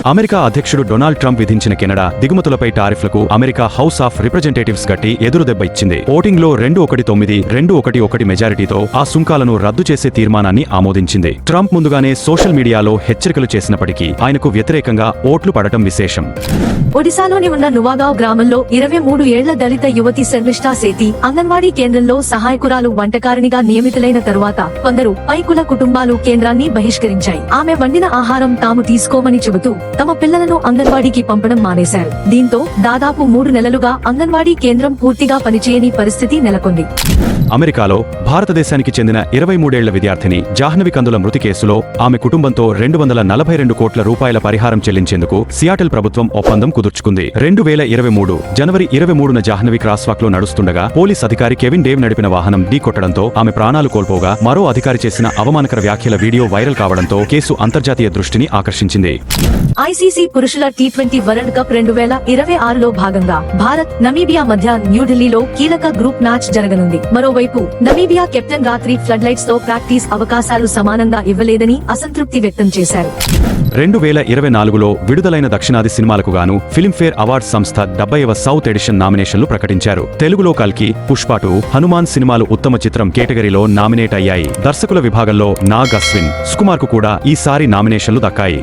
America అధ్యక్షుడు Donald Trump విధించిన Canada దిగుమతులపై టారిఫ్లకు అమెరికా హౌస్ ఆఫ్ రిప్రజెంటేటివ్స్ గట్టి ఎదురుదెబ్బ ఇచ్చింది. ఓటింగ్లో 219-211 మెజారిటీతో ఆ సుంకాలను రద్దు చేసే తీర్మానాన్ని ఆమోదించింది. ట్రంప్ ముందుగానే సోషల్ మీడియాలో హెచ్చరికలు చేసినప్పటికీ ఆయనకు వ్యతిరేకంగా ఓట్లు పడటం విశేషం. ఒడిశాలోని ఉన్న నువాగావ్ గ్రామంలో 23 ఏళ్ల దళిత యువతి శర్మిష్ఠా సేతి అంగన్వాడీ కేంద్రంలో సహాయకురాలు వంటకారిణిగా నియమితులైన తరువాత కొందరు పైకుల కుటుంబాలు కేంద్రాన్ని బహిష్కరించాయి. ఆమె వండిన ఆహారం తాము తీసుకోమని చెబుతూ తమ పిల్లలను అంగన్వాడీకి పంపడం మానేశారు. దీంతో దాదాపు 3 నెలలుగా అంగన్వాడీ కేంద్రం పూర్తిగా పనిచేయని పరిస్థితి నెలకొంది. అమెరికాలో భారతదేశానికి చెందిన 23 ఏళ్ల విద్యార్థిని జాహ్నవి కందుల మృతి కేసులో ఆమె కుటుంబంతో 242 కోట్ల రూపాయల పరిహారం చెల్లించేందుకు సియాటిల్ ప్రభుత్వం ఒప్పందం కుదుర్చుకుంది. 2023 జనవరి 23న జాహ్నవి క్రాస్వాక్ లో నడుస్తుండగా పోలీస్ అధికారి కెవిన్ డేవ్ నడిపిన వాహనం ఢీకొట్టడంతో ఆమె ప్రాణాలు కోల్పోగా మరో అధికారి చేసిన అవమానకర వ్యాఖ్యల వీడియో వైరల్ కావడంతో కేసు అంతర్జాతీయ దృష్టిని ఆకర్షించింది. ఐసీసీ పురుషుల టీ20 వరల్డ్ కప్ 2026లో భాగంగా భారత్ నమీబియా మధ్య న్యూఢిల్లీలో కీలక గ్రూప్ మ్యాచ్ జరగనుంది. మరోవైపు నమీబియా కెప్టెన్ రాత్రి ఫ్లడ్ లైట్స్ తో ప్రాక్టీస్ అవకాశాలు సమానంగా ఇవ్వలేదని అసంతృప్తి వ్యక్తం చేశారు. 2024లో విడుదలైన దక్షిణాది సినిమాలకు గాను ఫిల్మ్ఫేర్ అవార్డ్స్ సంస్థ 70వ సౌత్ ఎడిషన్ నామినేషన్లు ప్రకటించారు. తెలుగులో కల్కి, పుష్ప 2, హనుమాన్ సినిమాలు ఉత్తమ చిత్రం కేటగిరీలో నామినేట్ అయ్యాయి. దర్శకుల విభాగంలో నాగ్ అశ్విన్, సుకుమార్ కు కూడా ఈసారి నామినేషన్లు దక్కాయి.